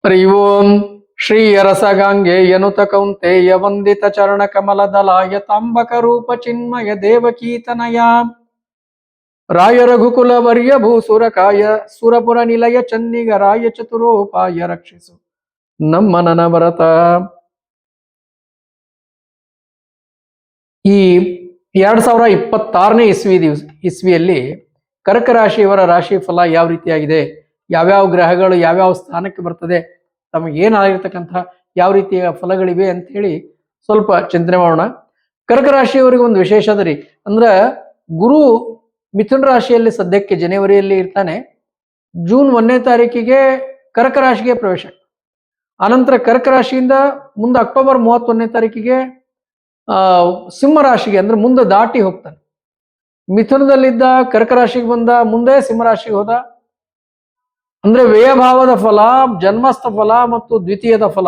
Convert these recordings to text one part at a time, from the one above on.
ಹರಿ ಓಂ ಶ್ರೀ ಅರಸಗಾಂಗೆ ಯನುತ ಕೌಂತೆಯ ವಂದಿತ ಚರಣ ಕಮಲದಲಾಯ ತಾಂಬಕ ರೂಪ ಚಿನ್ಮಯ ದೇವಕೀತನಯ ರಾಯ ರಘುಕುಲ ವರ್ಯ ಭೂಸುರಕಾಯ ಸುರಪುರ ನಿಲಯ ಚನ್ನಿಗರಾಯ ಚತುರೋಪಾಯ ರಕ್ಷಿಸು ನಮ್ಮ ನನಭರತ. ಈ 2026ನೇ ಇಸ್ವಿಯಲ್ಲಿ ಕರ್ಕ ರಾಶಿಯವರ ರಾಶಿ ಫಲ ಯಾವ ರೀತಿಯಾಗಿದೆ, ಯಾವ್ಯಾವ ಗ್ರಹಗಳು ಯಾವ್ಯಾವ ಸ್ಥಾನಕ್ಕೆ ಬರ್ತದೆ, ತಮಗೆ ಏನಾಗಿರ್ತಕ್ಕಂಥ ಯಾವ ರೀತಿಯ ಫಲಗಳಿವೆ ಅಂತ ಹೇಳಿ ಸ್ವಲ್ಪ ಚಿಂತನೆ ಮಾಡೋಣ. ಕರ್ಕ ರಾಶಿಯವರಿಗೆ ಒಂದು ವಿಶೇಷ ಅದ ರೀ. ಅಂದ್ರ ಗುರು ಮಿಥುನ ರಾಶಿಯಲ್ಲಿ ಸದ್ಯಕ್ಕೆ ಜನವರಿಯಲ್ಲಿ ಇರ್ತಾನೆ. ಜೂನ್ 1ನೇ ತಾರೀಕಿಗೆ ಕರ್ಕ ರಾಶಿಗೆ ಪ್ರವೇಶ. ಆನಂತರ ಕರ್ಕ ರಾಶಿಯಿಂದ ಮುಂದೆ ಅಕ್ಟೋಬರ್ 31ನೇ ತಾರೀಕಿಗೆ ಸಿಂಹ ರಾಶಿಗೆ ಅಂದ್ರೆ ಮುಂದೆ ದಾಟಿ ಹೋಗ್ತಾನೆ. ಮಿಥುನದಲ್ಲಿದ್ದ ಕರ್ಕ ರಾಶಿಗೆ ಬಂದ, ಮುಂದೆ ಸಿಂಹರಾಶಿಗೆ ಹೋದ. ಅಂದ್ರೆ ವ್ಯಯಭಾವದ ಫಲ, ಜನ್ಮಸ್ಥ ಫಲ ಮತ್ತು ದ್ವಿತೀಯದ ಫಲ,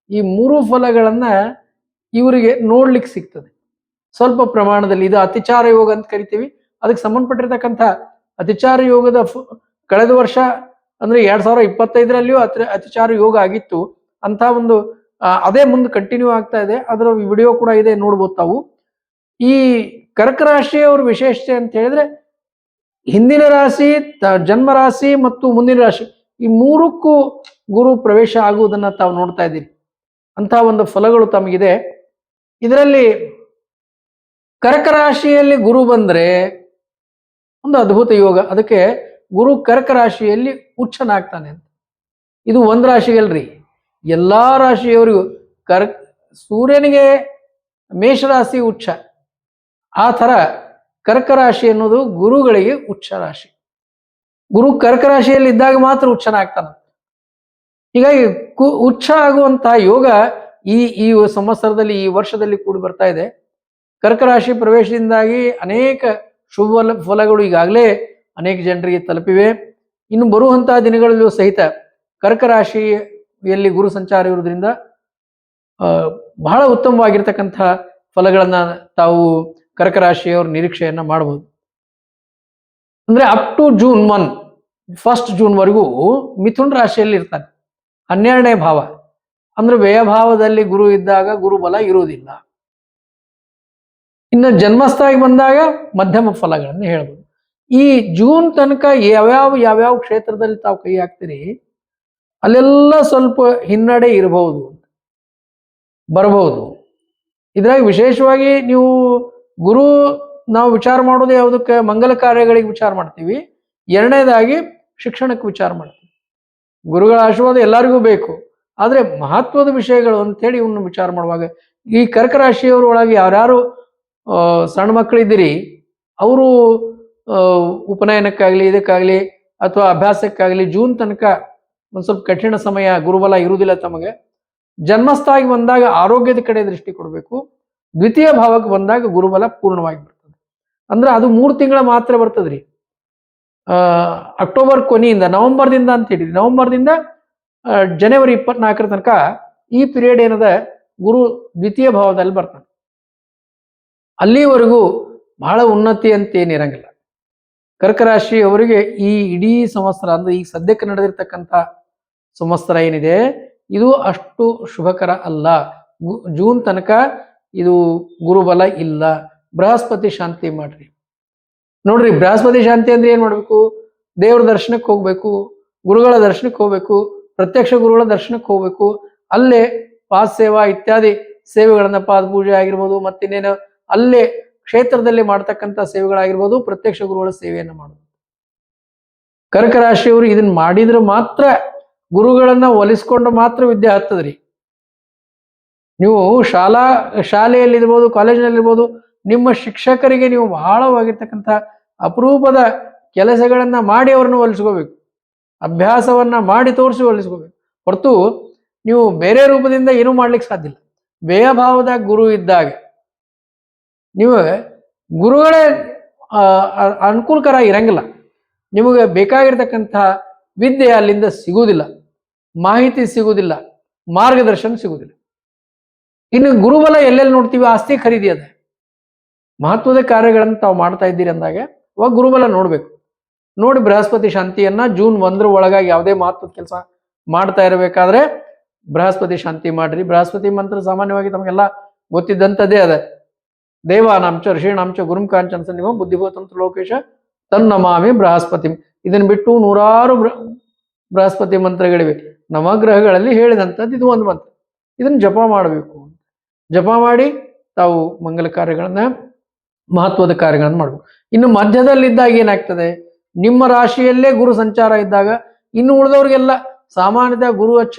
ಈ ಮೂರು ಫಲಗಳನ್ನ ಇವರಿಗೆ ನೋಡ್ಲಿಕ್ಕೆ ಸಿಗ್ತದೆ ಸ್ವಲ್ಪ ಪ್ರಮಾಣದಲ್ಲಿ. ಇದು ಅತಿಚಾರ ಯೋಗ ಅಂತ ಕರಿತೀವಿ. ಅದಕ್ಕೆ ಸಂಬಂಧಪಟ್ಟಿರ್ತಕ್ಕಂಥ ಅತಿಚಾರ ಯೋಗದ ಕಳೆದ ವರ್ಷ ಅಂದ್ರೆ 2025ರಲ್ಲಿಯೂ ಅತಿಚಾರ ಯೋಗ ಆಗಿತ್ತು. ಅಂತ ಒಂದು ಅದೇ ಮುಂದೆ ಕಂಟಿನ್ಯೂ ಆಗ್ತಾ ಇದೆ. ಅದರ ವಿಡಿಯೋ ಕೂಡ ಇದೆ, ನೋಡ್ಬೋದು ತಾವು. ಈ ಕರ್ಕ ರಾಶಿಯವ್ರ ವಿಶೇಷತೆ ಅಂತ ಹೇಳಿದ್ರೆ, ಹಿಂದಿನ ರಾಶಿ, ಜನ್ಮ ರಾಶಿ ಮತ್ತು ಮುಂದಿನ ರಾಶಿ ಈ ಮೂರಕ್ಕೂ ಗುರು ಪ್ರವೇಶ ಆಗುವುದನ್ನ ತಾವು ನೋಡ್ತಾ ಇದ್ದೀರಿ. ಅಂತ ಒಂದು ಫಲಗಳು ತಮಗಿದೆ. ಇದರಲ್ಲಿ ಕರ್ಕ ರಾಶಿಯಲ್ಲಿ ಗುರು ಬಂದ್ರೆ ಒಂದು ಅದ್ಭುತ ಯೋಗ. ಅದಕ್ಕೆ ಗುರು ಕರ್ಕ ರಾಶಿಯಲ್ಲಿ ಉಚ್ಚನಾಗ್ತಾನೆ ಅಂತ. ಇದು ಒಂದ್ ರಾಶಿಗಲ್ರಿ, ಎಲ್ಲಾ ರಾಶಿಯವರಿಗೂ. ಸೂರ್ಯನಿಗೆ ಮೇಷರಾಶಿ ಉಚ್ಚ, ಆ ಥರ ಕರ್ಕ ರಾಶಿ ಅನ್ನೋದು ಗುರುಗಳಿಗೆ ಉಚ್ಚ ರಾಶಿ. ಗುರು ಕರ್ಕ ರಾಶಿಯಲ್ಲಿ ಇದ್ದಾಗ ಮಾತ್ರ ಉಚ್ಚನಾಗ್ತಾನ. ಹೀಗಾಗಿ ಉಚ್ಚ ಆಗುವಂತಹ ಯೋಗ ಈ ಸಂವತ್ಸರದಲ್ಲಿ, ಈ ವರ್ಷದಲ್ಲಿ ಕೂಡಿ ಬರ್ತಾ ಇದೆ. ಕರ್ಕ ರಾಶಿ ಪ್ರವೇಶದಿಂದಾಗಿ ಅನೇಕ ಶುಭ ಫಲಗಳು ಈಗಾಗಲೇ ಅನೇಕ ಜನರಿಗೆ ತಲುಪಿವೆ. ಇನ್ನು ಬರುವಂತಹ ದಿನಗಳಲ್ಲೂ ಸಹಿತ ಕರ್ಕ ರಾಶಿಯಲ್ಲಿ ಗುರು ಸಂಚಾರ ಇರುವುದರಿಂದ ಬಹಳ ಉತ್ತಮವಾಗಿರ್ತಕ್ಕಂಥ ಫಲಗಳನ್ನ ತಾವು ಕರ್ಕ ರಾಶಿಯವರು ನಿರೀಕ್ಷೆಯನ್ನ ಮಾಡಬಹುದು. ಅಂದ್ರೆ ಅಪ್ ಟು ಜೂನ್ 1 ಜೂನ್ವರೆಗೂ ಮಿಥುನ್ ರಾಶಿಯಲ್ಲಿ ಇರ್ತಾನೆ, 12ನೇ ಭಾವ. ಅಂದ್ರೆ ವ್ಯಯಭಾವದಲ್ಲಿ ಗುರು ಇದ್ದಾಗ ಗುರುಬಲ ಇರುವುದಿಲ್ಲ. ಇನ್ನು ಜನ್ಮಸ್ಥಾಗಿ ಬಂದಾಗ ಮಧ್ಯಮ ಫಲಗಳನ್ನು ಹೇಳ್ಬೋದು. ಈ ಜೂನ್ ತನಕ ಯಾವ್ಯಾವ ಕ್ಷೇತ್ರದಲ್ಲಿ ತಾವು ಕೈ ಹಾಕ್ತೀರಿ ಅಲ್ಲೆಲ್ಲ ಸ್ವಲ್ಪ ಹಿನ್ನಡೆ ಇರಬಹುದು, ಬರಬಹುದು. ಇದ್ರಾಗ ವಿಶೇಷವಾಗಿ ನೀವು ಗುರು ನಾವು ವಿಚಾರ ಮಾಡೋದು ಯಾವುದಕ್ಕೆ, ಮಂಗಲ ಕಾರ್ಯಗಳಿಗೆ ವಿಚಾರ ಮಾಡ್ತೀವಿ. ಎರಡನೇದಾಗಿ ಶಿಕ್ಷಣಕ್ಕೆ ವಿಚಾರ ಮಾಡ್ತೀವಿ. ಗುರುಗಳ ಆಶೀರ್ವಾದ ಎಲ್ಲರಿಗೂ ಬೇಕು, ಆದ್ರೆ ಮಹತ್ವದ ವಿಷಯಗಳು ಅಂತೇಳಿ ಇವನ್ನ ವಿಚಾರ ಮಾಡುವಾಗ ಈ ಕರ್ಕ ರಾಶಿಯವರ ಒಳಗೆ ಯಾರ್ಯಾರು ಸಣ್ಣ ಮಕ್ಕಳಿದ್ದೀರಿ, ಅವರು ಉಪನಯನಕ್ಕಾಗ್ಲಿ, ಇದಕ್ಕಾಗ್ಲಿ ಅಥವಾ ಅಭ್ಯಾಸಕ್ಕಾಗ್ಲಿ ಜೂನ್ ತನಕ ಒಂದ್ ಸ್ವಲ್ಪ ಕಠಿಣ ಸಮಯ, ಗುರುಬಲ ಇರುವುದಿಲ್ಲ ತಮಗೆ. ಜನ್ಮಸ್ಥಾಗಿ ಬಂದಾಗ ಆರೋಗ್ಯದ ಕಡೆ ದೃಷ್ಟಿ ಕೊಡಬೇಕು. ದ್ವಿತೀಯ ಭಾವಕ್ಕೆ ಬಂದಾಗ ಗುರುಬಲ ಪೂರ್ಣವಾಗಿ ಬರ್ತದೆ. ಅಂದ್ರೆ ಅದು 3 ತಿಂಗಳ ಮಾತ್ರ ಬರ್ತದ್ರಿ. ಅಕ್ಟೋಬರ್ ಕೊನೆಯಿಂದ, ನವೆಂಬರ್ದಿಂದ ಅಂತ ಹೇಳಿದ್ರಿ, ನವೆಂಬರ್ದಿಂದ ಜನವರಿ 24ರ ತನಕ ಈ ಪೀರಿಯಡ್ ಏನದ ಗುರು ದ್ವಿತೀಯ ಭಾವದಲ್ಲಿ ಬರ್ತಾನೆ. ಅಲ್ಲಿವರೆಗೂ ಬಹಳ ಉನ್ನತಿ ಅಂತ ಏನಿರಂಗಿಲ್ಲ. ಕರ್ಕ ರಾಶಿ ಅವರಿಗೆ ಈ ಇಡೀ ಸಂವತ್ಸರ ಅಂದ್ರೆ ಈಗ ಸದ್ಯಕ್ಕೆ ನಡೆದಿರ್ತಕ್ಕಂಥ ಸಂವತ್ಸರ ಏನಿದೆ ಇದು ಅಷ್ಟು ಶುಭಕರ ಅಲ್ಲ. ಜೂನ್ ತನಕ ಇದು ಗುರುಬಲ ಇಲ್ಲ. ಬೃಹಸ್ಪತಿ ಶಾಂತಿ ಮಾಡ್ರಿ. ನೋಡ್ರಿ, ಬೃಹಸ್ಪತಿ ಶಾಂತಿ ಅಂದ್ರೆ ಏನ್ ಮಾಡ್ಬೇಕು? ದೇವ್ರ ದರ್ಶನಕ್ಕೆ ಹೋಗ್ಬೇಕು, ಗುರುಗಳ ದರ್ಶನಕ್ಕೆ ಹೋಗ್ಬೇಕು, ಪ್ರತ್ಯಕ್ಷ ಗುರುಗಳ ದರ್ಶನಕ್ಕೆ ಹೋಗ್ಬೇಕು. ಅಲ್ಲೇ ಪಾದ ಸೇವಾ ಇತ್ಯಾದಿ ಸೇವೆಗಳನ್ನ, ಪಾದ ಪೂಜೆ ಆಗಿರ್ಬೋದು, ಮತ್ತಿನ್ನೇನು ಅಲ್ಲೇ ಕ್ಷೇತ್ರದಲ್ಲಿ ಮಾಡ್ತಕ್ಕಂಥ ಸೇವೆಗಳಾಗಿರ್ಬೋದು, ಪ್ರತ್ಯಕ್ಷ ಗುರುಗಳ ಸೇವೆಯನ್ನ ಮಾಡೋದು. ಕರ್ಕ ರಾಶಿಯವರು ಇದನ್ನ ಮಾಡಿದ್ರೆ ಮಾತ್ರ, ಗುರುಗಳನ್ನ ಒಲಿಸ್ಕೊಂಡು ಮಾತ್ರ ವಿದ್ಯೆ ಹತ್ತದ್ರಿ. ನೀವು ಶಾಲೆಯಲ್ಲಿರ್ಬೋದು, ಕಾಲೇಜಿನಲ್ಲಿರ್ಬೋದು, ನಿಮ್ಮ ಶಿಕ್ಷಕರಿಗೆ ನೀವು ಬಹಳವಾಗಿರ್ತಕ್ಕಂಥ ಅಪರೂಪದ ಕೆಲಸಗಳನ್ನ ಮಾಡಿ ಅವ್ರನ್ನ ಒಲಿಸ್ಕೋಬೇಕು. ಅಭ್ಯಾಸವನ್ನ ಮಾಡಿ ತೋರಿಸಿ ಒಲಿಸ್ಕೋಬೇಕು. ಹೊರತು ನೀವು ಬೇರೆ ರೂಪದಿಂದ ಏನೂ ಮಾಡ್ಲಿಕ್ಕೆ ಸಾಧ್ಯ ಇಲ್ಲ. ವ್ಯಯಭಾವದ ಗುರು ಇದ್ದಾಗ ನೀವು ಗುರುಗಳೇ ಅನುಕೂಲಕರ ಇರಂಗಿಲ್ಲ. ನಿಮಗೆ ಬೇಕಾಗಿರ್ತಕ್ಕಂಥ ವಿದ್ಯೆ ಅಲ್ಲಿಂದ ಸಿಗುವುದಿಲ್ಲ, ಮಾಹಿತಿ ಸಿಗುವುದಿಲ್ಲ, ಮಾರ್ಗದರ್ಶನ ಸಿಗುವುದಿಲ್ಲ. ಇನ್ನು ಗುರುಬಲ ಎಲ್ಲೆಲ್ಲಿ ನೋಡ್ತೀವಿ? ಆಸ್ತಿ ಖರೀದಿ ಅದ, ಮಹತ್ವದ ಕಾರ್ಯಗಳನ್ನು ತಾವು ಮಾಡ್ತಾ ಇದ್ದೀರಿ ಅಂದಾಗ ಅವಾಗ ಗುರುಬಲ ನೋಡ್ಬೇಕು. ನೋಡಿ ಬೃಹಸ್ಪತಿ ಶಾಂತಿಯನ್ನ ಜೂನ್ 1ರ ಒಳಗಾಗಿ ಯಾವುದೇ ಮಹತ್ವದ ಕೆಲಸ ಮಾಡ್ತಾ ಇರಬೇಕಾದ್ರೆ ಬೃಹಸ್ಪತಿ ಶಾಂತಿ ಮಾಡ್ರಿ. ಬೃಹಸ್ಪತಿ ಮಂತ್ರ ಸಾಮಾನ್ಯವಾಗಿ ತಮಗೆಲ್ಲ ಗೊತ್ತಿದ್ದಂಥದ್ದೇ ಅದ. ದೇವಾನಾಂಚ ಋಷೀಣಾಂಚ ಗುರುಂ ಕಾಂಚನ ಸನ್ನಿಭಂ ಬುದ್ಧಿಭೂತಂತ್ರ ಲೋಕೇಶ ತನ್ನಮಾಮಿ ಬೃಹಸ್ಪತಿ. ಇದನ್ನ ಬಿಟ್ಟು ನೂರಾರು ಬೃಹಸ್ಪತಿ ಮಂತ್ರಗಳಿವೆ. ನವಗ್ರಹಗಳಲ್ಲಿ ಹೇಳಿದಂಥದ್ದು ಇದು ಒಂದು ಮಂತ್ರ. ಇದನ್ನ ಜಪ ಮಾಡಬೇಕು. ಜಪ ಮಾಡಿ ತಾವು ಮಂಗಲ ಕಾರ್ಯಗಳನ್ನ, ಮಹತ್ವದ ಕಾರ್ಯಗಳನ್ನು ಮಾಡಬೇಕು. ಇನ್ನು ಮಧ್ಯದಲ್ಲಿದ್ದಾಗ ಏನಾಗ್ತದೆ, ನಿಮ್ಮ ರಾಶಿಯಲ್ಲೇ ಗುರು ಸಂಚಾರ ಇದ್ದಾಗ, ಇನ್ನು ಉಳಿದವ್ರಿಗೆಲ್ಲ ಸಾಮಾನ್ಯದ ಗುರು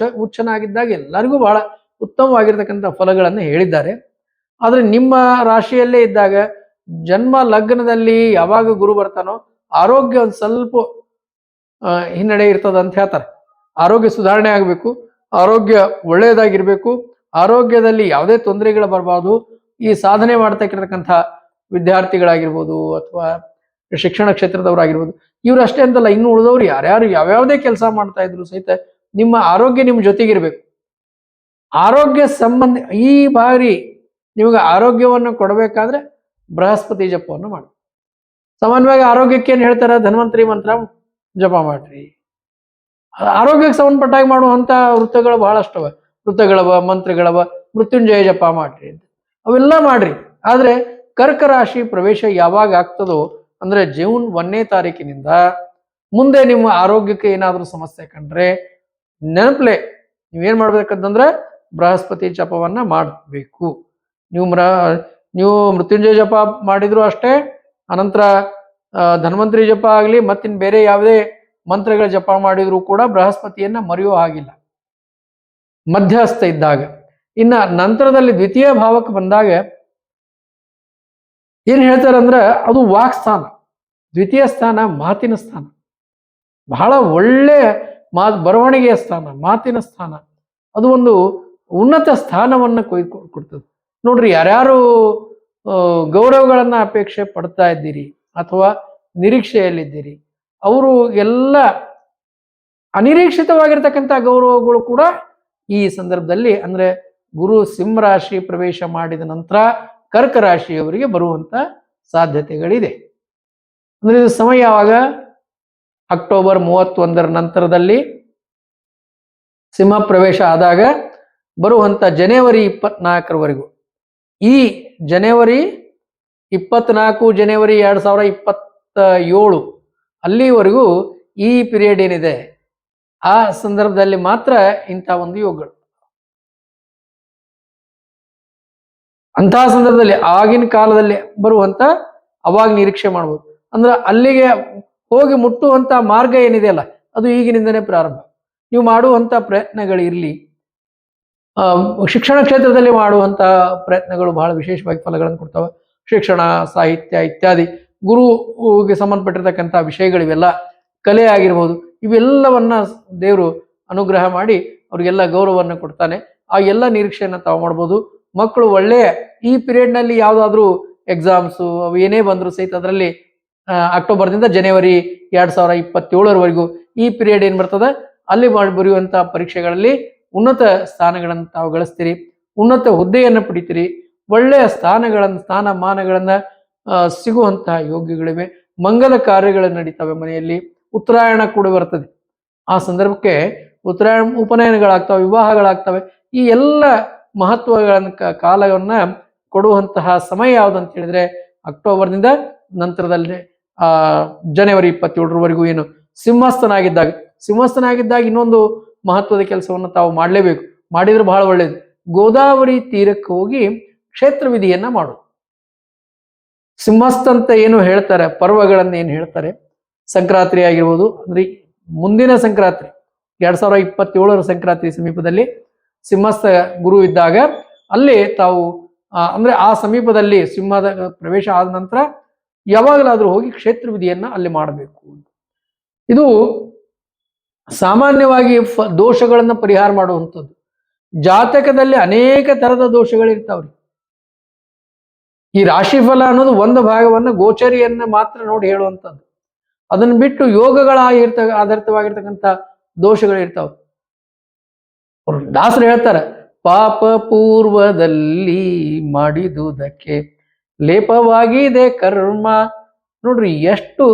ಉಚ್ಚನಾಗಿದ್ದಾಗ ಎಲ್ಲರಿಗೂ ಬಹಳ ಉತ್ತಮವಾಗಿರ್ತಕ್ಕಂಥ ಫಲಗಳನ್ನು ಹೇಳಿದ್ದಾರೆ. ಆದ್ರೆ ನಿಮ್ಮ ರಾಶಿಯಲ್ಲೇ ಇದ್ದಾಗ, ಜನ್ಮ ಲಗ್ನದಲ್ಲಿ ಯಾವಾಗ ಗುರು ಬರ್ತಾನೋ ಆರೋಗ್ಯ ಒಂದು ಸ್ವಲ್ಪ ಹಿನ್ನಡೆ ಇರ್ತದ ಅಂತ ಹೇಳ್ತಾರೆ. ಆರೋಗ್ಯ ಸುಧಾರಣೆ ಆಗಬೇಕು, ಆರೋಗ್ಯ ಒಳ್ಳೆಯದಾಗಿರ್ಬೇಕು, ಆರೋಗ್ಯದಲ್ಲಿ ಯಾವುದೇ ತೊಂದರೆಗಳು ಬರಬಾರ್ದು. ಈ ಸಾಧನೆ ಮಾಡ್ತಕ್ಕಿರ್ತಕ್ಕಂಥ ವಿದ್ಯಾರ್ಥಿಗಳಾಗಿರ್ಬೋದು ಅಥವಾ ಶಿಕ್ಷಣ ಕ್ಷೇತ್ರದವರಾಗಿರ್ಬೋದು, ಇವ್ರು ಅಷ್ಟೇ ಅಂತಲ್ಲ, ಇನ್ನು ಉಳಿದವ್ರು ಯಾರ್ಯಾರು ಯಾವ್ಯಾವುದೇ ಕೆಲಸ ಮಾಡ್ತಾ ಇದ್ರು ಸಹಿತ ನಿಮ್ಮ ಆರೋಗ್ಯ ನಿಮ್ಮ ಜೊತೆಗಿರ್ಬೇಕು. ಆರೋಗ್ಯ ಸಂಬಂಧ ಈ ಬಾರಿ ನಿಮಗೆ ಆರೋಗ್ಯವನ್ನು ಕೊಡಬೇಕಾದ್ರೆ ಬೃಹಸ್ಪತಿ ಜಪವನ್ನು ಮಾಡಿ. ಸಾಮಾನ್ಯವಾಗಿ ಆರೋಗ್ಯಕ್ಕೆ ಏನ್ ಹೇಳ್ತಾರ, ಧನ್ವಂತರಿ ಮಂತ್ರ ಜಪ ಮಾಡ್ರಿ. ಆರೋಗ್ಯಕ್ಕೆ ಸಂಬಂಧಪಟ್ಟಾಗ ಮಾಡುವಂತ ವೃತ್ತಗಳು ಬಹಳಷ್ಟವ, ವೃತ್ತಗಳವ, ಮಂತ್ರಗಳವ. ಮೃತ್ಯುಂಜಯ ಜಪ ಮಾಡ್ರಿ, ಅವೆಲ್ಲ ಮಾಡ್ರಿ. ಆದ್ರೆ ಕರ್ಕ ರಾಶಿ ಪ್ರವೇಶ ಯಾವಾಗ ಆಗ್ತದೋ ಅಂದ್ರೆ ಜೂನ್ 1ನೇ ತಾರೀಕಿನಿಂದ ಮುಂದೆ ನಿಮ್ಮ ಆರೋಗ್ಯಕ್ಕೆ ಏನಾದ್ರೂ ಸಮಸ್ಯೆ ಕಂಡ್ರೆ ನೆನಪಲೆ ನೀವೇನ್ ಮಾಡ್ಬೇಕಂತಂದ್ರೆ ಬೃಹಸ್ಪತಿ ಜಪವನ್ನ ಮಾಡಬೇಕು. ನೀವು ಮೃತ್ಯುಂಜಯ ಜಪ ಮಾಡಿದ್ರು ಅಷ್ಟೇ, ಅನಂತರ ಧನ್ವಂತರಿ ಜಪ ಆಗ್ಲಿ, ಮತ್ತಿನ್ ಬೇರೆ ಯಾವುದೇ ಮಂತ್ರಗಳ ಜಪ ಮಾಡಿದ್ರು ಕೂಡ ಬೃಹಸ್ಪತಿಯನ್ನ ಮರೆಯೋ ಹಾಗಿಲ್ಲ ಮಧ್ಯಸ್ಥ ಇದ್ದಾಗ. ಇನ್ನ ನಂತರದಲ್ಲಿ ದ್ವಿತೀಯ ಭಾವಕ್ಕೆ ಬಂದಾಗ ಏನ್ ಹೇಳ್ತಾರಂದ್ರ ಅದು ವಾಕ್ ಸ್ಥಾನ. ದ್ವಿತೀಯ ಸ್ಥಾನ ಮಾತಿನ ಸ್ಥಾನ, ಬಹಳ ಒಳ್ಳೆ ಬರವಣಿಗೆಯ ಸ್ಥಾನ, ಮಾತಿನ ಸ್ಥಾನ. ಅದು ಒಂದು ಉನ್ನತ ಸ್ಥಾನವನ್ನ ಕೊಡ್ತದೆ. ನೋಡ್ರಿ, ಯಾರ್ಯಾರು ಗೌರವಗಳನ್ನ ಅಪೇಕ್ಷೆ ಪಡ್ತಾ ಇದ್ದೀರಿ ಅಥವಾ ನಿರೀಕ್ಷೆಯಲ್ಲಿದ್ದೀರಿ, ಅವರು ಎಲ್ಲ ಅನಿರೀಕ್ಷಿತವಾಗಿರ್ತಕ್ಕಂಥ ಗೌರವಗಳು ಕೂಡ ಈ ಸಂದರ್ಭದಲ್ಲಿ, ಅಂದ್ರೆ ಗುರು ಸಿಂಹ ರಾಶಿ ಪ್ರವೇಶ ಮಾಡಿದ ನಂತರ ಕರ್ಕ ರಾಶಿಯವರಿಗೆ ಬರುವಂತ ಸಾಧ್ಯತೆಗಳಿದೆ. ಅಂದ್ರೆ ಇದು ಸಮಯ ಯಾವಾಗ, ಅಕ್ಟೋಬರ್ 31ರ ನಂತರದಲ್ಲಿ ಸಿಂಹ ಪ್ರವೇಶ ಆದಾಗ ಬರುವಂತ ಜನವರಿ 24ರವರೆಗೂ. ಈ ಜನವರಿ 24, ಜನವರಿ 2027 ಅಲ್ಲಿವರೆಗೂ ಈ ಪೀರಿಯಡ್ ಏನಿದೆ, ಆ ಸಂದರ್ಭದಲ್ಲಿ ಮಾತ್ರ ಇಂಥ ಒಂದು ಯೋಗಗಳು. ಅಂತಹ ಸಂದರ್ಭದಲ್ಲಿ ಆಗಿನ ಕಾಲದಲ್ಲಿ ಬರುವಂತ ಅವಾಗ ನಿರೀಕ್ಷೆ ಮಾಡ್ಬೋದು. ಅಂದ್ರೆ ಅಲ್ಲಿಗೆ ಹೋಗಿ ಮುಟ್ಟುವಂತ ಮಾರ್ಗ ಏನಿದೆಯಲ್ಲ, ಅದು ಈಗಿನಿಂದನೇ ಪ್ರಾರಂಭ. ನೀವು ಮಾಡುವಂತ ಪ್ರಯತ್ನಗಳಿರ್ಲಿ, ಶಿಕ್ಷಣ ಕ್ಷೇತ್ರದಲ್ಲಿ ಮಾಡುವಂತ ಪ್ರಯತ್ನಗಳು ಬಹಳ ವಿಶೇಷವಾಗಿ ಫಲಗಳನ್ನು ಕೊಡ್ತವೆ. ಶಿಕ್ಷಣ, ಸಾಹಿತ್ಯ ಇತ್ಯಾದಿ ಗುರುಗೆ ಸಂಬಂಧಪಟ್ಟಿರ್ತಕ್ಕಂಥ ವಿಷಯಗಳಿವೆಲ್ಲ, ಕಲೆ ಆಗಿರ್ಬೋದು, ಇವೆಲ್ಲವನ್ನ ದೇವರು ಅನುಗ್ರಹ ಮಾಡಿ ಅವ್ರಿಗೆಲ್ಲ ಗೌರವವನ್ನು ಕೊಡ್ತಾನೆ. ಆ ಎಲ್ಲ ನಿರೀಕ್ಷೆಯನ್ನು ತಾವು ಮಾಡ್ಬೋದು. ಮಕ್ಕಳು ಒಳ್ಳೆಯ ಈ ಪೀರಿಯಡ್ ನಲ್ಲಿ ಯಾವ್ದಾದ್ರು ಎಕ್ಸಾಮ್ಸು ಅವು ಏನೇ ಬಂದ್ರು ಸಹಿತ ಅದರಲ್ಲಿ ಅಕ್ಟೋಬರ್ದಿಂದ ಜನವರಿ 2027ರವರೆಗೂ ಈ ಪೀರಿಯಡ್ ಏನ್ ಬರ್ತದೆ, ಅಲ್ಲಿ ಬರೆಯುವಂತ ಪರೀಕ್ಷೆಗಳಲ್ಲಿ ಉನ್ನತ ಸ್ಥಾನಗಳನ್ನು ತಾವು ಗಳಿಸ್ತೀರಿ, ಉನ್ನತ ಹುದ್ದೆಯನ್ನು ಪಡಿತೀರಿ, ಒಳ್ಳೆಯ ಸ್ಥಾನಮಾನಗಳನ್ನ ಸಿಗುವಂತಹ ಯೋಗ್ಯಗಳಿವೆ. ಮಂಗಲ ಕಾರ್ಯಗಳು ನಡೀತವೆ ಮನೆಯಲ್ಲಿ. ಉತ್ತರಾಯಣ ಕೂಡ ಬರ್ತದೆ. ಆ ಸಂದರ್ಭಕ್ಕೆ ಉತ್ತರಾಯಣ ಉಪನಯನಗಳಾಗ್ತವೆ, ವಿವಾಹಗಳಾಗ್ತವೆ. ಈ ಎಲ್ಲ ಮಹತ್ವಗಳನ್ನ ಕಾಲವನ್ನ ಕೊಡುವಂತಹ ಸಮಯ ಯಾವ್ದಂತ ಹೇಳಿದ್ರೆ ಅಕ್ಟೋಬರ್ನಿಂದ ನಂತರದಲ್ಲಿ ಜನವರಿ 27ರವರೆಗೂ ಏನು ಸಿಂಹಸ್ಥನಾಗಿದ್ದಾಗ ಇನ್ನೊಂದು ಮಹತ್ವದ ಕೆಲಸವನ್ನು ತಾವು ಮಾಡಲೇಬೇಕು. ಮಾಡಿದ್ರೆ ಬಹಳ ಒಳ್ಳೇದು. ಗೋದಾವರಿ ತೀರಕ್ಕೆ ಹೋಗಿ ಕ್ಷೇತ್ರ ವಿಧಿಯನ್ನ ಮಾಡು. ಸಿಂಹಸ್ಥ ಅಂತ ಏನು ಹೇಳ್ತಾರೆ, ಪರ್ವಗಳನ್ನ ಏನು ಹೇಳ್ತಾರೆ, ಸಂಕ್ರಾಂತಿ ಆಗಿರ್ಬೋದು, ಅಂದ್ರೆ ಮುಂದಿನ ಸಂಕ್ರಾಂತಿ 2027ರ ಸಂಕ್ರಾಂತಿ ಸಮೀಪದಲ್ಲಿ ಸಿಂಹಸ್ಥ ಗುರು ಇದ್ದಾಗ ಅಲ್ಲಿ ತಾವು ಅಂದ್ರೆ ಆ ಸಮೀಪದಲ್ಲಿ ಸಿಂಹದ ಪ್ರವೇಶ ಆದ ನಂತರ ಯಾವಾಗಲಾದ್ರೂ ಹೋಗಿ ಕ್ಷೇತ್ರ ವಿಧಿಯನ್ನ ಅಲ್ಲಿ ಮಾಡಬೇಕು. ಇದು ಸಾಮಾನ್ಯವಾಗಿ ದೋಷಗಳನ್ನ ಪರಿಹಾರ ಮಾಡುವಂಥದ್ದು. ಜಾತಕದಲ್ಲಿ ಅನೇಕ ತರದ ದೋಷಗಳಿರ್ತಾವ್ರಿ. ಈ ರಾಶಿಫಲ ಅನ್ನೋದು ಒಂದು ಭಾಗವನ್ನ, ಗೋಚರಿಯನ್ನ ಮಾತ್ರ ನೋಡಿ ಹೇಳುವಂಥದ್ದು. ಅದನ್ನ ಬಿಟ್ಟು ಯೋಗಗಳ ಆಧಾರಿತವಾಗಿರ್ತಕ್ಕಂಥ ದೋಷಗಳಿರ್ತಾವ. ದಾಸರು ಹೇಳ್ತಾರೆ, ಪಾಪ ಪೂರ್ವದಲ್ಲಿ ಮಾಡಿದುದಕ್ಕೆ ಲೇಪವಾಗಿದೆ ಕರ್ಮ. ನೋಡ್ರಿ, ಎಷ್ಟು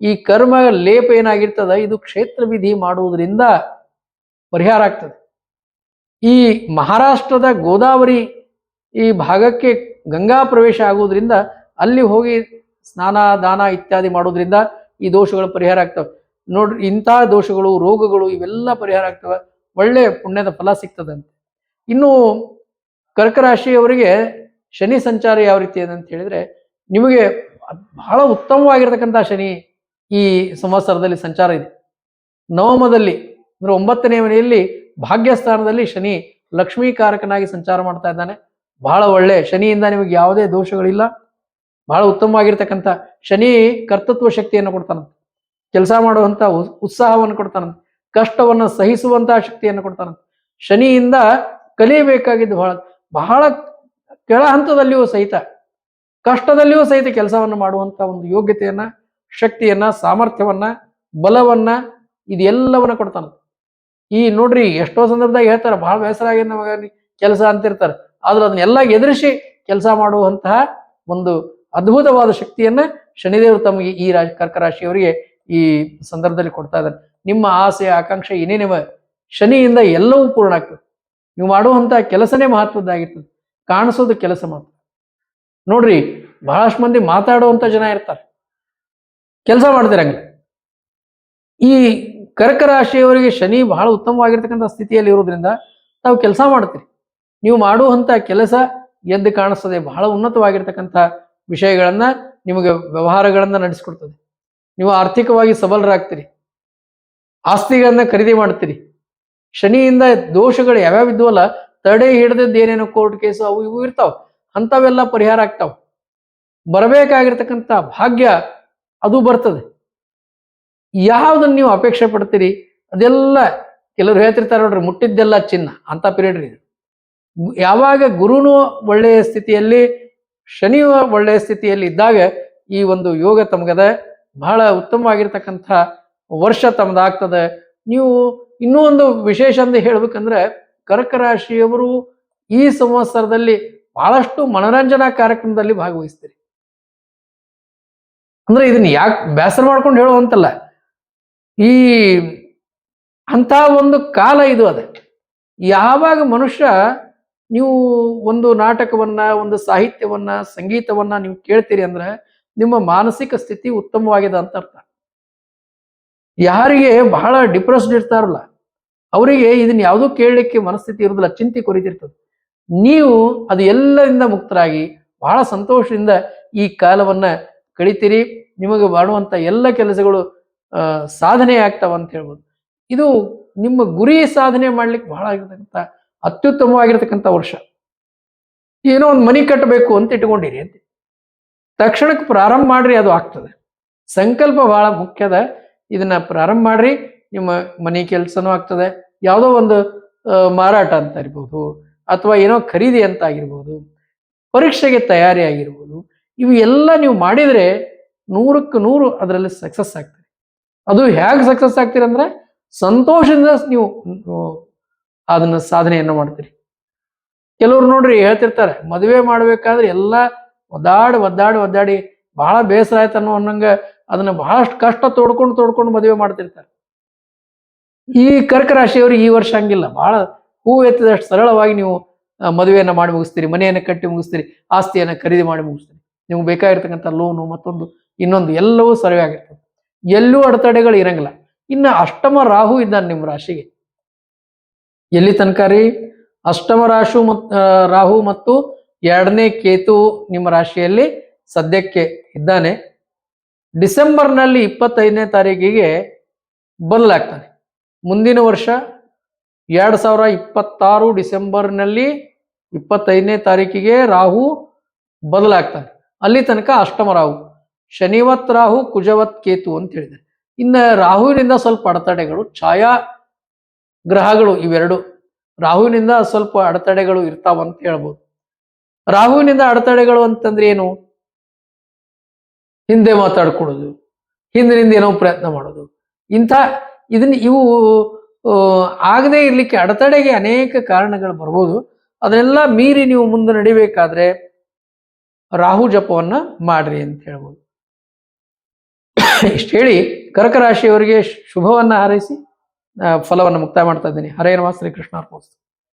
ಈ ಕರ್ಮ ಲೇಪ ಏನಾಗಿರ್ತದ, ಇದು ಕ್ಷೇತ್ರ ವಿಧಿ ಮಾಡುವುದರಿಂದ ಪರಿಹಾರ ಆಗ್ತದೆ. ಈ ಮಹಾರಾಷ್ಟ್ರದ ಗೋದಾವರಿ ಈ ಭಾಗಕ್ಕೆ ಗಂಗಾ ಪ್ರವೇಶ ಆಗುವುದರಿಂದ ಅಲ್ಲಿ ಹೋಗಿ ಸ್ನಾನ ದಾನ ಇತ್ಯಾದಿ ಮಾಡೋದ್ರಿಂದ ಈ ದೋಷಗಳು ಪರಿಹಾರ ಆಗ್ತವೆ. ನೋಡ್ರಿ, ಇಂಥ ದೋಷಗಳು ರೋಗಗಳು ಇವೆಲ್ಲ ಪರಿಹಾರ ಆಗ್ತವೆ, ಒಳ್ಳೆ ಪುಣ್ಯದ ಫಲ ಸಿಗ್ತದಂತೆ. ಇನ್ನು ಕರ್ಕ ರಾಶಿಯವರಿಗೆ ಶನಿ ಸಂಚಾರ ಯಾವ ರೀತಿ ಇದೆ ಅಂತ ಹೇಳಿದ್ರೆ, ನಿಮಗೆ ಬಹಳ ಉತ್ತಮವಾಗಿರ್ತಕ್ಕಂಥ ಶನಿ ಈ ಸಂವತ್ಸರದಲ್ಲಿ ಸಂಚಾರ ಇದೆ. ನವಮದಲ್ಲಿ ಅಂದ್ರೆ 9ನೇ ಮನೆಯಲ್ಲಿ ಭಾಗ್ಯಸ್ಥಾನದಲ್ಲಿ ಶನಿ ಲಕ್ಷ್ಮೀಕಾರಕನಾಗಿ ಸಂಚಾರ ಮಾಡ್ತಾ ಇದ್ದಾನೆ. ಬಹಳ ಒಳ್ಳೆ ಶನಿಯಿಂದ ನಿಮಗೆ ಯಾವುದೇ ದೋಷಗಳಿಲ್ಲ. ಬಹಳ ಉತ್ತಮವಾಗಿರ್ತಕ್ಕಂಥ ಶನಿ ಕರ್ತೃತ್ವ ಶಕ್ತಿಯನ್ನು ಕೊಡ್ತಾನಂತೆ, ಕೆಲಸ ಮಾಡುವಂತ ಉತ್ಸಾಹವನ್ನು ಕೊಡ್ತಾನಂತೆ, ಕಷ್ಟವನ್ನು ಸಹಿಸುವಂತಹ ಶಕ್ತಿಯನ್ನು ಕೊಡ್ತಾನಂತೆ. ಶನಿಯಿಂದ ಕಲಿಯಬೇಕಾಗಿದ್ದು ಬಹಳ ಬಹಳ ಕೆಳ ಹಂತದಲ್ಲಿಯೂ ಸಹಿತ, ಕಷ್ಟದಲ್ಲಿಯೂ ಸಹಿತ ಕೆಲಸವನ್ನು ಮಾಡುವಂತ ಒಂದು ಯೋಗ್ಯತೆಯನ್ನ, ಶಕ್ತಿಯನ್ನ, ಸಾಮರ್ಥ್ಯವನ್ನ, ಬಲವನ್ನ ಇದೆಲ್ಲವನ್ನ ಕೊಡ್ತಾನಂತೆ. ಈ ನೋಡ್ರಿ, ಎಷ್ಟೋ ಸಂದರ್ಭದಾಗ ಹೇಳ್ತಾರೆ ಬಹಳ ಬೇಸರ ಆಗಿ ನಮಗ ಕೆಲಸ ಅಂತಿರ್ತಾರೆ, ಆದ್ರೆ ಅದನ್ನೆಲ್ಲ ಎದುರಿಸಿ ಕೆಲಸ ಮಾಡುವಂತಹ ಒಂದು ಅದ್ಭುತವಾದ ಶಕ್ತಿಯನ್ನ ಶನಿದೇವರು ತಮಗೆ ಈ ಕರ್ಕ ರಾಶಿಯವರಿಗೆ ಈ ಸಂದರ್ಭದಲ್ಲಿ ಕೊಡ್ತಾ ಇದ್ದಾರೆ. ನಿಮ್ಮ ಆಸೆ ಆಕಾಂಕ್ಷೆ ಏನೇನಿವ ಶನಿಯಿಂದ ಎಲ್ಲವೂ ಪೂರ್ಣ ಆಗ್ತದೆ. ನೀವು ಮಾಡುವಂತಹ ಕೆಲಸನೇ ಮಹತ್ವದ್ದಾಗಿರ್ತದೆ, ಕಾಣಿಸೋದು ಕೆಲಸ ಮಾತ್ರ. ನೋಡ್ರಿ, ಬಹಳಷ್ಟು ಮಂದಿ ಮಾತಾಡುವಂತ ಜನ ಇರ್ತಾರೆ, ಕೆಲಸ ಮಾಡ್ತಿರಂಗಿಲ್ಲ. ಈ ಕರ್ಕ ರಾಶಿಯವರಿಗೆ ಶನಿ ಬಹಳ ಉತ್ತಮವಾಗಿರ್ತಕ್ಕಂಥ ಸ್ಥಿತಿಯಲ್ಲಿ ಇರೋದ್ರಿಂದ ತಾವು ಕೆಲಸ ಮಾಡ್ತೀರಿ. ನೀವು ಮಾಡುವಂತ ಕೆಲಸ ಎದ್ದು ಕಾಣಿಸ್ತದೆ, ಬಹಳ ಉನ್ನತವಾಗಿರ್ತಕ್ಕಂಥ ವಿಷಯಗಳನ್ನ ನಿಮಗೆ ವ್ಯವಹಾರಗಳನ್ನ ನಡೆಸಿಕೊಡ್ತದೆ. ನೀವು ಆರ್ಥಿಕವಾಗಿ ಸಬಲರಾಗ್ತೀರಿ, ಆಸ್ತಿಗಳನ್ನ ಖರೀದಿ ಮಾಡ್ತೀರಿ. ಶನಿಯಿಂದ ದೋಷಗಳು ಯಾವ್ಯಾವ ಇದ್ವಲ್ಲ, ತಡೆ ಹಿಡಿದದ್ದು ಏನೇನೋ ಕೋರ್ಟ್ ಕೇಸು ಅವು ಇವು ಇರ್ತಾವ, ಅಂಥವೆಲ್ಲ ಪರಿಹಾರ ಆಗ್ತಾವ. ಬರಬೇಕಾಗಿರ್ತಕ್ಕಂಥ ಭಾಗ್ಯ ಅದು ಬರ್ತದೆ. ಯಾವುದನ್ನು ನೀವು ಅಪೇಕ್ಷೆ ಪಡ್ತೀರಿ ಅದೆಲ್ಲ, ಕೆಲವರು ಹೇಳ್ತಿರ್ತಾರೆ ನೋಡ್ರಿ, ಮುಟ್ಟಿದ್ದೆಲ್ಲ ಚಿನ್ನ ಅಂತ ಪೀರಿಯಡ್ ಇದು. ಯಾವಾಗ ಗುರುನು ಒಳ್ಳೆಯ ಸ್ಥಿತಿಯಲ್ಲಿ, ಶನಿ ಒಳ್ಳೆಯ ಸ್ಥಿತಿಯಲ್ಲಿ ಇದ್ದಾಗ ಈ ಒಂದು ಯೋಗ ತಮಗದ ಬಹಳ ಉತ್ತಮವಾಗಿರ್ತಕ್ಕಂಥ ವರ್ಷ ತಮ್ಮದಾಗ್ತದೆ. ನೀವು ಇನ್ನೂ ಒಂದು ವಿಶೇಷ ಅಂತ ಹೇಳ್ಬೇಕಂದ್ರೆ, ಕರ್ಕ ರಾಶಿಯವರು ಈ ಸಂವತ್ಸರದಲ್ಲಿ ಬಹಳಷ್ಟು ಮನರಂಜನಾ ಕಾರ್ಯಕ್ರಮದಲ್ಲಿ ಭಾಗವಹಿಸ್ತೀರಿ. ಅಂದ್ರೆ ಇದನ್ನ ಯಾಕೆ ಬೇಸರ ಮಾಡ್ಕೊಂಡು ಹೇಳುವಂತಲ್ಲ, ಈ ಅಂತ ಒಂದು ಕಾಲ ಇದು. ಅದ ಯಾವಾಗ ಮನುಷ್ಯ ನೀವು ಒಂದು ನಾಟಕವನ್ನ, ಒಂದು ಸಾಹಿತ್ಯವನ್ನ, ಸಂಗೀತವನ್ನ ನೀವು ಕೇಳ್ತೀರಿ ಅಂದ್ರೆ ನಿಮ್ಮ ಮಾನಸಿಕ ಸ್ಥಿತಿ ಉತ್ತಮವಾಗಿದೆ ಅಂತ ಅರ್ಥ. ಯಾರಿಗೆ ಬಹಳ ಡಿಪ್ರೆಸ್ಡ್ ಇರ್ತಾರಲ್ಲ ಅವರಿಗೆ ಇದನ್ನ ಯಾವುದೂ ಕೇಳಲಿಕ್ಕೆ ಮನಸ್ಥಿತಿ ಇರುವುದಿಲ್ಲ, ಚಿಂತೆ ಕೊರಿತಿರ್ತದೆ. ನೀವು ಅದು ಎಲ್ಲರಿಂದ ಮುಕ್ತರಾಗಿ ಬಹಳ ಸಂತೋಷದಿಂದ ಈ ಕಾಲವನ್ನ ಕಳಿತೀರಿ. ನಿಮಗೆ ಮಾಡುವಂತ ಎಲ್ಲ ಕೆಲಸಗಳು ಸಾಧನೆ ಆಗ್ತಾವ ಅಂತ ಹೇಳ್ಬೋದು. ಇದು ನಿಮ್ಮ ಗುರಿ ಸಾಧನೆ ಮಾಡ್ಲಿಕ್ಕೆ ಬಹಳ ಆಗಿರ್ತಕ್ಕಂಥ ಅತ್ಯುತ್ತಮವಾಗಿರ್ತಕ್ಕಂಥ ವರ್ಷ. ಏನೋ ಒಂದು ಮನಿ ಕಟ್ಟಬೇಕು ಅಂತ ಇಟ್ಕೊಂಡಿರಿ ಅಂತ ತಕ್ಷಣಕ್ಕೆ ಪ್ರಾರಂಭ ಮಾಡ್ರಿ, ಅದು ಆಗ್ತದೆ. ಸಂಕಲ್ಪ ಬಹಳ ಮುಖ್ಯದ. ಇದನ್ನ ಪ್ರಾರಂಭ ಮಾಡ್ರಿ, ನಿಮ್ಮ ಮನೆ ಕೆಲಸನೂ ಆಗ್ತದೆ. ಯಾವುದೋ ಒಂದು ಮಾರಾಟ ಅಂತ ಇರ್ಬೋದು, ಅಥವಾ ಏನೋ ಖರೀದಿ ಅಂತ ಆಗಿರ್ಬೋದು, ಪರೀಕ್ಷೆಗೆ ತಯಾರಿ ಆಗಿರ್ಬೋದು, ಇವು ಎಲ್ಲ ನೀವು ಮಾಡಿದ್ರೆ 100ಕ್ಕೆ 100 ಅದರಲ್ಲಿ ಸಕ್ಸಸ್ ಆಗ್ತದೆ. ಅದು ಹೇಗೆ ಸಕ್ಸಸ್ ಆಗ್ತೀರಂದ್ರೆ ಸಂತೋಷದಿಂದ ನೀವು ಅದನ್ನ ಸಾಧನೆಯನ್ನು ಮಾಡ್ತೀರಿ. ಕೆಲವ್ರು ನೋಡ್ರಿ ಹೇಳ್ತಿರ್ತಾರೆ, ಮದುವೆ ಮಾಡ್ಬೇಕಾದ್ರೆ ಎಲ್ಲ ಒದ್ದಾಡಿ ಬಹಳ ಬೇಸರ ಆಯ್ತು ಅನ್ನಂಗ ಅದನ್ನ ಬಹಳಷ್ಟು ಕಷ್ಟ ತೋಡ್ಕೊಂಡು ಮದುವೆ ಮಾಡ್ತಿರ್ತಾರೆ. ಈ ಕರ್ಕ ರಾಶಿಯವ್ರಿಗೆ ಈ ವರ್ಷ ಹಂಗಿಲ್ಲ. ಬಹಳ ಹೂವು ಎತ್ತಿದಷ್ಟು ಸರಳವಾಗಿ ನೀವು ಮದುವೆಯನ್ನ ಮಾಡಿ ಮುಗಿಸ್ತೀರಿ, ಮನೆಯನ್ನು ಕಟ್ಟಿ ಮುಗಿಸ್ತೀರಿ, ಆಸ್ತಿಯನ್ನ ಖರೀದಿ ಮಾಡಿ ಮುಗಿಸ್ತೀರಿ. ನಿಮ್ಗೆ ಬೇಕಾಗಿರ್ತಕ್ಕಂಥ ಲೋನು ಮತ್ತೊಂದು ಇನ್ನೊಂದು ಎಲ್ಲವೂ ಸರಿಯಾಗಿರ್ತದೆ, ಎಲ್ಲೂ ಅಡೆತಡೆಗಳು ಇರಂಗಿಲ್ಲ. ಇನ್ನು ಅಷ್ಟಮ ರಾಹು ಇದ್ದಾನೆ ನಿಮ್ಮ ರಾಶಿಗೆ. ಎಲ್ಲಿ ತನಕ ರೀ? ಅಷ್ಟಮ ರಾಹು ಮತ್ತು 2ನೇ ಕೇತು ನಿಮ್ಮ ರಾಶಿಯಲ್ಲಿ ಸದ್ಯಕ್ಕೆ ಇದ್ದಾನೆ. ಡಿಸೆಂಬರ್ನಲ್ಲಿ 25ನೇ ತಾರೀಕಿಗೆ ಬದಲಾಗ್ತಾನೆ. ಮುಂದಿನ ವರ್ಷ 2026 ಡಿಸೆಂಬರ್ನಲ್ಲಿ 25ನೇ ತಾರೀಕಿಗೆ ರಾಹು ಬದಲಾಗ್ತಾನೆ. ಅಲ್ಲಿ ತನಕ ಅಷ್ಟಮ ರಾಹು, ಶನಿವತ್ ರಾಹು, ಕುಜವತ್ ಕೇತು ಅಂತ ಹೇಳಿದೆ. ಇನ್ನು ರಾಹುವಿನಿಂದ ಸ್ವಲ್ಪ ಅಡೆತಡೆಗಳು, ಛಾಯಾ ಗ್ರಹಗಳು ಇವೆರಡು ರಾಹುವಿನಿಂದ ಸ್ವಲ್ಪ ಅಡೆತಡೆಗಳು ಇರ್ತಾವಂತ ಹೇಳ್ಬೋದು. ರಾಹುವಿನಿಂದ ಅಡೆತಡೆಗಳು ಅಂತಂದ್ರೆ ಏನು? ಹಿಂದೆ ಮಾತಾಡ್ಕೊಳ್ಳೋದು, ಹಿಂದಿನಿಂದ ಏನೋ ಪ್ರಯತ್ನ ಮಾಡೋದು, ಇವು ಆಗದೆ ಇರ್ಲಿಕ್ಕೆ ಅಡೆತಡೆಗೆ ಅನೇಕ ಕಾರಣಗಳು ಬರ್ಬೋದು. ಅದನ್ನೆಲ್ಲ ಮೀರಿ ನೀವು ಮುಂದೆ ನಡಿಬೇಕಾದ್ರೆ ರಾಹು ಜಪವನ್ನ ಮಾಡ್ರಿ ಅಂತ ಹೇಳ್ಬೋದು. ಇಷ್ಟು ಹೇಳಿ ಕರ್ಕ ರಾಶಿಯವರಿಗೆ ಶುಭವನ್ನ ಹಾರೈಸಿ ಫಲವನ್ನು ಮುಕ್ತಾಯ ಮಾಡ್ತಾ ಇದ್ದೀನಿ. ಹರೇ ನಮಃ. ಶ್ರೀಕೃಷ್ಣ ಅರ್ಪಣೆ.